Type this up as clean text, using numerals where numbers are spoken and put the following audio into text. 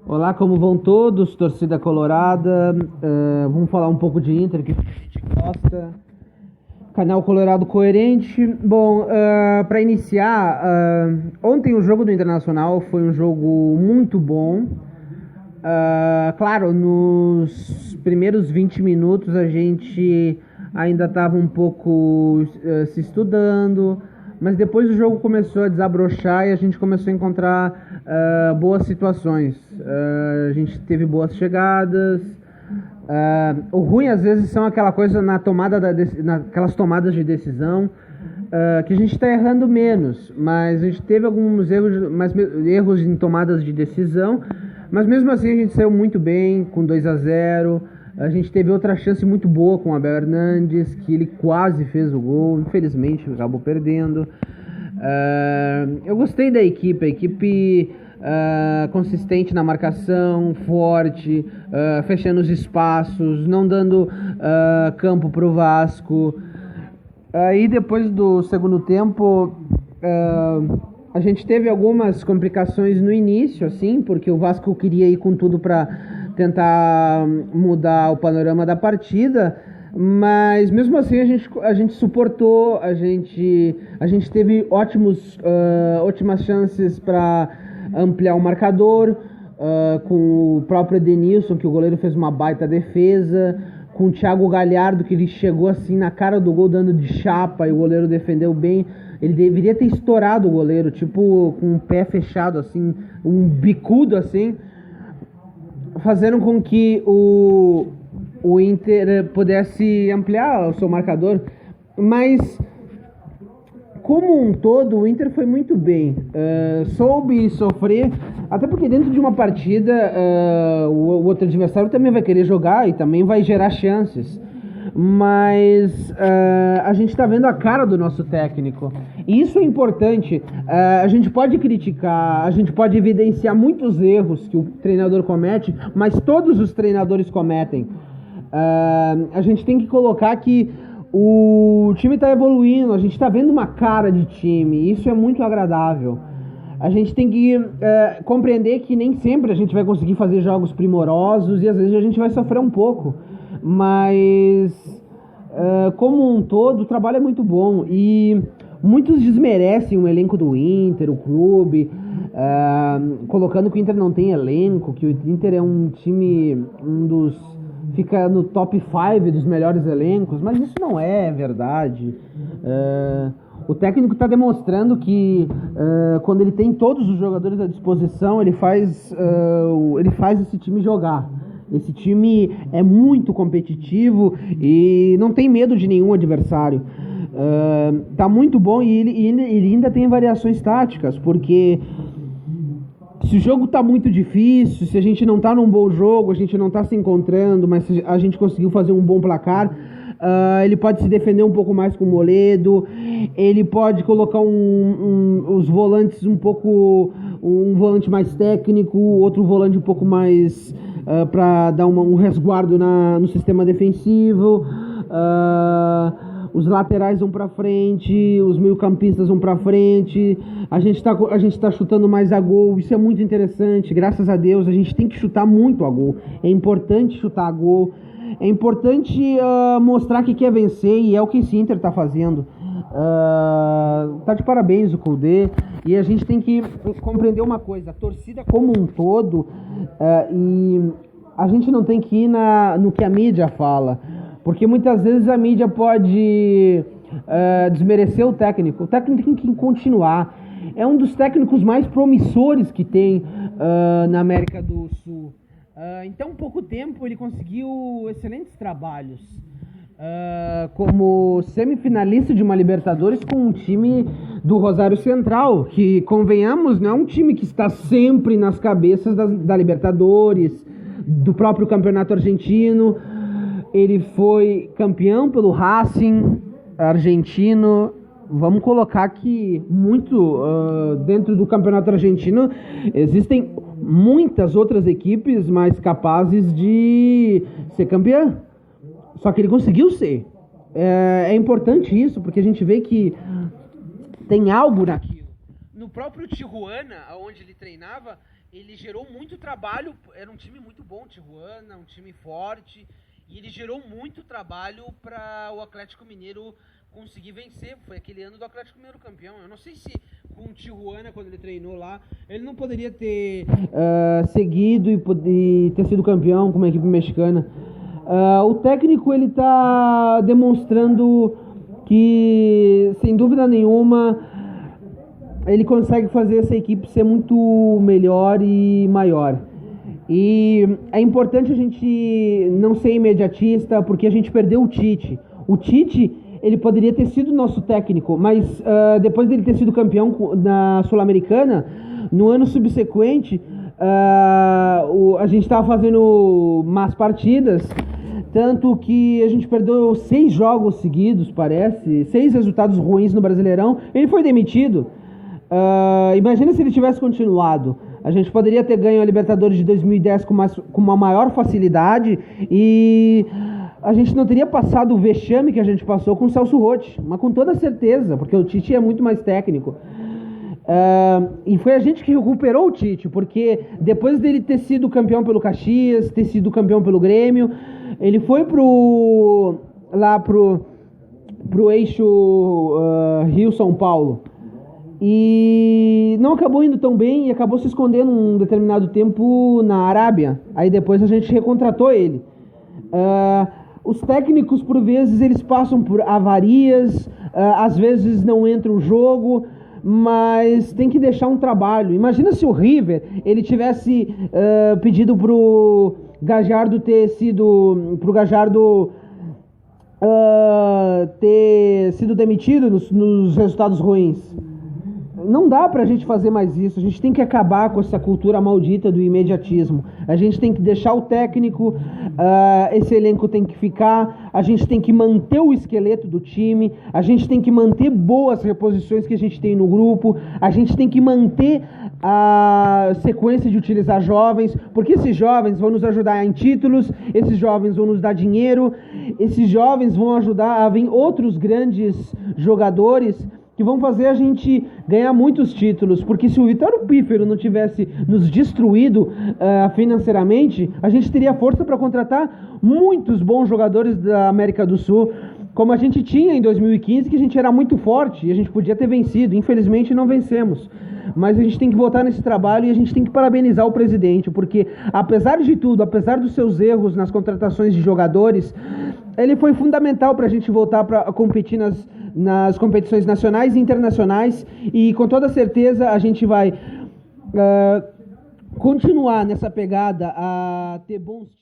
Olá, como vão todos? Torcida colorada. Vamos falar um pouco de Inter, que a gente gosta. Canal Colorado Coerente. Bom, para iniciar, ontem o jogo do Internacional foi um jogo muito bom. Claro, nos primeiros 20 minutos a gente ainda estava um pouco se estudando, mas depois o jogo começou a desabrochar e a gente começou a encontrar boas situações. A gente teve boas chegadas. O ruim às vezes são aquela coisa naquelas tomadas de decisão que a gente está errando menos, mas a gente teve alguns erros em tomadas de decisão, mas mesmo assim a gente saiu muito bem com 2-0. A gente teve outra chance muito boa com o Abel Hernandes, que ele quase fez o gol, infelizmente acabou perdendo. Eu gostei da equipe, a equipe consistente na marcação, forte, fechando os espaços, não dando campo para o Vasco. Aí depois do segundo tempo, a gente teve algumas complicações no início, assim, porque o Vasco queria ir com tudo para tentar mudar o panorama da partida, mas mesmo assim a gente suportou, a gente teve ótimas chances para ampliar o marcador, com o próprio Edenilson, que o goleiro fez uma baita defesa, com o Thiago Galhardo, que ele chegou assim na cara do gol dando de chapa e o goleiro defendeu bem. Ele deveria ter estourado o goleiro, tipo com o pé fechado assim, um bicudo assim, fazendo com que o Inter pudesse ampliar o seu marcador. Mas como um todo, o Inter foi muito bem, soube sofrer, até porque dentro de uma partida o outro adversário também vai querer jogar e também vai gerar chances, mas a gente está vendo a cara do nosso técnico, e isso é importante. A gente pode criticar, a gente pode evidenciar muitos erros que o treinador comete, mas todos os treinadores cometem. A gente tem que colocar que o time está evoluindo, a gente está vendo uma cara de time, isso é muito agradável. A gente tem que compreender que nem sempre a gente vai conseguir fazer jogos primorosos e às vezes a gente vai sofrer um pouco, mas como um todo o trabalho é muito bom e muitos desmerecem o elenco do Inter, o clube, colocando que o Inter não tem elenco, que o Inter é um time, fica no top 5 dos melhores elencos, mas isso não é verdade. O técnico está demonstrando que quando ele tem todos os jogadores à disposição, ele faz esse time jogar. Esse time é muito competitivo e não tem medo de nenhum adversário. Tá muito bom e ele ainda tem variações táticas, porque se o jogo tá muito difícil, se a gente não tá num bom jogo, a gente não tá se encontrando, mas se a gente conseguiu fazer um bom placar, ele pode se defender um pouco mais com o Moledo, ele pode colocar os volantes um volante mais técnico, outro volante um pouco mais para dar um resguardo no sistema defensivo. Os laterais vão pra frente, os meio-campistas vão pra frente, a gente tá chutando mais a gol, isso é muito interessante, graças a Deus. A gente tem que chutar muito a gol, é importante chutar a gol, é importante mostrar que quer vencer, e é o que esse Inter tá fazendo. Tá de parabéns o Kudê, e a gente tem que compreender uma coisa, a torcida como um todo, e a gente não tem que ir no que a mídia fala, porque muitas vezes a mídia pode desmerecer o técnico tem que continuar. É um dos técnicos mais promissores que tem na América do Sul. Em tão pouco tempo ele conseguiu excelentes trabalhos, como semifinalista de uma Libertadores com um time do Rosário Central, que, convenhamos, não é um time que está sempre nas cabeças da Libertadores, do próprio campeonato argentino. Ele foi campeão pelo Racing argentino. Vamos colocar que dentro do campeonato argentino existem muitas outras equipes mais capazes de ser campeã. Só que ele conseguiu ser. É importante isso, porque a gente vê que tem algo naquilo. No próprio Tijuana, onde ele treinava, ele gerou muito trabalho, era um time muito bom, Tijuana, um time forte, e ele gerou muito trabalho para o Atlético Mineiro conseguir vencer. Foi aquele ano do Atlético Mineiro campeão. Eu não sei se com o Tijuana, quando ele treinou lá, ele não poderia ter seguido e ter sido campeão com uma equipe mexicana. O técnico, ele tá demonstrando que, sem dúvida nenhuma, ele consegue fazer essa equipe ser muito melhor e maior. E é importante a gente não ser imediatista, porque a gente perdeu o Tite. O Tite, ele poderia ter sido nosso técnico, mas depois dele ter sido campeão na Sul-Americana, no ano subsequente, a gente estava fazendo más partidas, tanto que a gente perdeu 6 jogos seguidos, parece, 6 resultados ruins no Brasileirão. Ele foi demitido. Imagina se ele tivesse continuado. A gente poderia ter ganho a Libertadores de 2010 com uma maior facilidade e a gente não teria passado o vexame que a gente passou com o Celso Roth, mas com toda certeza, porque o Tite é muito mais técnico. E foi a gente que recuperou o Tite, porque depois dele ter sido campeão pelo Caxias, ter sido campeão pelo Grêmio, ele foi pro eixo Rio-São Paulo. E não acabou indo tão bem e acabou se escondendo um determinado tempo na Arábia. Aí depois a gente recontratou ele. Os técnicos, por vezes, eles passam por avarias, às vezes não entra o jogo, mas tem que deixar um trabalho. Imagina se o River ele tivesse pedido pro Gallardo ter sido demitido nos resultados ruins. Não dá pra gente fazer mais isso. A gente tem que acabar com essa cultura maldita do imediatismo. A gente tem que deixar o técnico, esse elenco tem que ficar, a gente tem que manter o esqueleto do time, a gente tem que manter boas reposições que a gente tem no grupo, a gente tem que manter a sequência de utilizar jovens, porque esses jovens vão nos ajudar em títulos, esses jovens vão nos dar dinheiro, esses jovens vão ajudar a vir outros grandes jogadores que vão fazer a gente ganhar muitos títulos, porque se o Vitório Pífero não tivesse nos destruído financeiramente, a gente teria força para contratar muitos bons jogadores da América do Sul, como a gente tinha em 2015, que a gente era muito forte e a gente podia ter vencido. Infelizmente não vencemos, mas a gente tem que voltar nesse trabalho e a gente tem que parabenizar o presidente, porque apesar de tudo, apesar dos seus erros nas contratações de jogadores, ele foi fundamental para a gente voltar para competir nas competições nacionais e internacionais, e com toda certeza a gente vai continuar nessa pegada a ter bons